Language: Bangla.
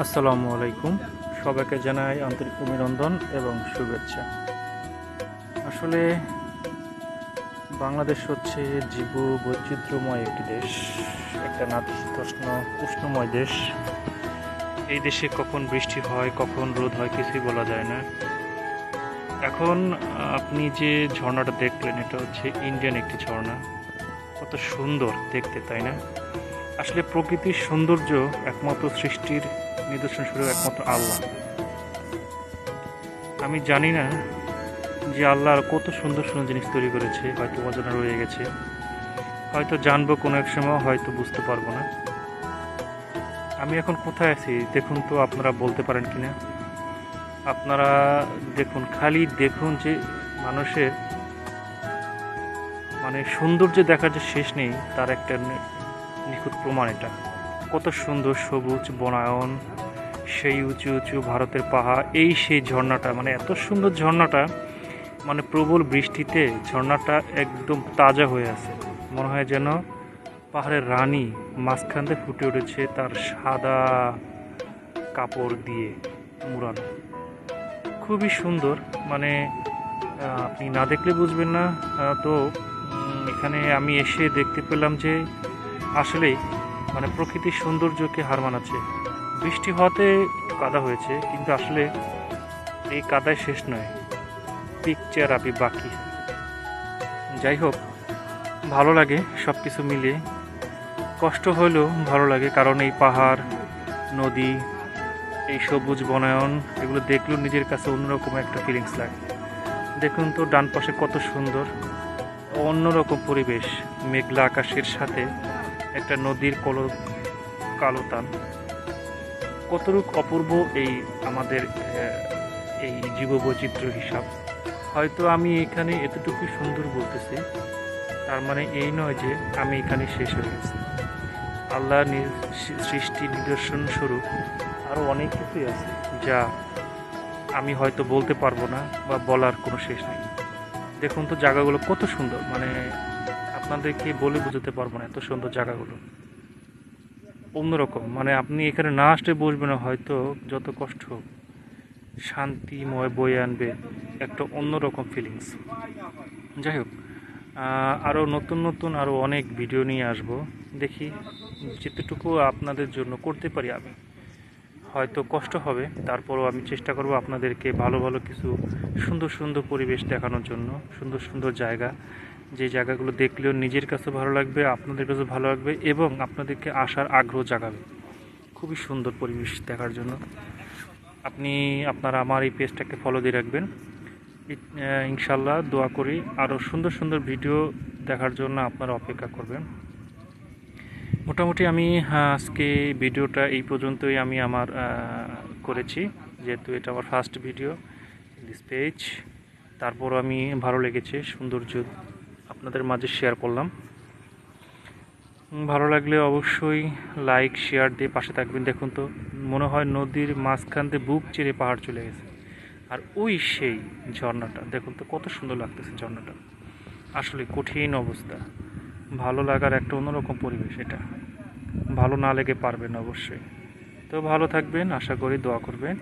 আসসালামু আলাইকুম। সবাইকে জানাই আন্তরিক অভিনন্দন এবং শুভেচ্ছা। আসলে বাংলাদেশ হচ্ছে জীব বৈচিত্র্যময় একটি দেশ, একটা নাতিশীতোষ্ণ উষ্ণময় দেশ। এই দেশে কখন বৃষ্টি হয় কখন রোদ হয় কিছুই বলা যায় না। এখন আপনি যে ঝর্ণাটা দেখলেন এটা হচ্ছে ইন্ডিয়ান একটি ঝর্ণা। কত সুন্দর দেখতে, তাই না? আসলে প্রকৃতির সৌন্দর্য একমাত্র সৃষ্টির নিদর্শন স্বরূপ একমাত্র আল্লাহ। আমি জানি না যে আল্লাহ আর কত সুন্দর সুন্দর জিনিস তৈরি করেছে, হয়তো অজানা রয়ে গেছে, হয়তো জানবো কোনো এক সময়, হয়তো বুঝতে পারবো না। আমি এখন কোথায় আছি দেখুন তো, আপনারা বলতে পারেন কিনা? আপনারা দেখুন, খালি দেখুন যে মানুষের সৌন্দর্য দেখার যে শেষ নেই, তার একটা নিখুঁত প্রমাণ এটা। কত সুন্দর সবুজ বনায়ন, সেই উঁচু উঁচু ভারতের পাহাড়, এই সেই ঝর্ণাটা, এত সুন্দর ঝর্ণাটা, প্রবল বৃষ্টিতে ঝর্ণাটা একদম তাজা হয়ে আছে। মনে হয় যেন পাহাড়ের রানী মাঝখান দিয়ে ফুটে উঠেছে তার সাদা কাপড় দিয়ে মুড়ানো। খুবই সুন্দর। আপনি না দেখলে বুঝবেন না। তো এখানে আমি এসে দেখতে পেলাম যে আসলেই প্রকৃতির সৌন্দর্যকে হার মানাচ্ছে। বৃষ্টি হওয়াতে একটু কাদা হয়েছে, কিন্তু আসলে এই কাদায় শেষ নয়, পিকচার আবি বাকি। যাই হোক, ভালো লাগে সব কিছু মিলিয়ে। কষ্ট হলেও ভালো লাগে, কারণ এই পাহাড়, নদী, এই সবুজ বনায়ন, এগুলো দেখলেও নিজের কাছে অন্যরকম একটা ফিলিংস লাগে। দেখুন তো ডান পাশে কত সুন্দর অন্যরকম পরিবেশ, মেঘলা আকাশের সাথে একটা নদীর কালোতান। কতটুকু অপূর্ব এই আমাদের এই জীববৈচিত্র্য হিসাব। হয়তো আমি এখানে এতটুকু সুন্দর বলতেছি, তার মানে এই নয় যে আমি এখানে শেষ হয়ে গেছি। আল্লাহ সৃষ্টি নিদর্শন স্বরূপ আরও অনেক কিছুই আছে যা আমি হয়তো বলতে পারবো না, বা বলার কোনো শেষ নেই। দেখুন তো জায়গাগুলো কত সুন্দর, আপনাদেরকে বলে বোঝাতে পারবো না, এত সুন্দর জায়গাগুলো অন্যরকম। আপনি এখানে না আসলে বসবেন না, হয়তো যত কষ্ট হোক শান্তিময় বয়ে আনবে একটা অন্যরকম ফিলিংস। যাই হোক, আরও নতুন নতুন আরও অনেক ভিডিও নিয়ে আসব। দেখি যেতটুকু আপনাদের জন্য করতে পারি। আমি হয়তো কষ্ট হবে, তারপরও আমি চেষ্টা করব আপনাদেরকে ভালো ভালো কিছু সুন্দর সুন্দর পরিবেশ দেখানোর জন্য, সুন্দর সুন্দর জায়গা, যে জায়গাগুলো দেখলেও নিজের কাছে ভালো লাগবে, আপনাদের কাছে ভালো লাগবে, এবং আপনাদেরকে আসার আগ্রহ জাগাবে। খুবই সুন্দর পরিবেশ দেখার জন্য আপনারা আমার এই পেজটাকে ফলো দিয়ে রাখবেন। ইনশাল্লাহ দোয়া করি আরও সুন্দর সুন্দর ভিডিও দেখার জন্য আপনারা অপেক্ষা করবেন। মোটামুটি আমি আজকে ভিডিওটা এই পর্যন্তই আমি আমার করেছি, যেহেতু এটা আমার ফার্স্ট ভিডিও দিস পেজ। তারপর আমি ভালো লেগেছে, সৌন্দর্য আপনাদের মাঝে শেয়ার করলাম। ভালো লাগলে অবশ্যই লাইক শেয়ার দিয়ে পাশে থাকবেন। দেখুন তো, মনে হয় নদীর মাঝখান দিয়ে বুক চিরে পাহাড় চলে গেছে, আর ওই সেই ঝর্ণাটা দেখুন তো কত সুন্দর লাগতেছে। ঝর্ণাটা আসলে কঠিন অবস্থা, ভালো লাগার একটা অন্যরকম পরিবেশ এটা। ভালো না লেগে পারবেন অবশ্যই। তো ভালো থাকবেন, আশা করি দোয়া করবেন।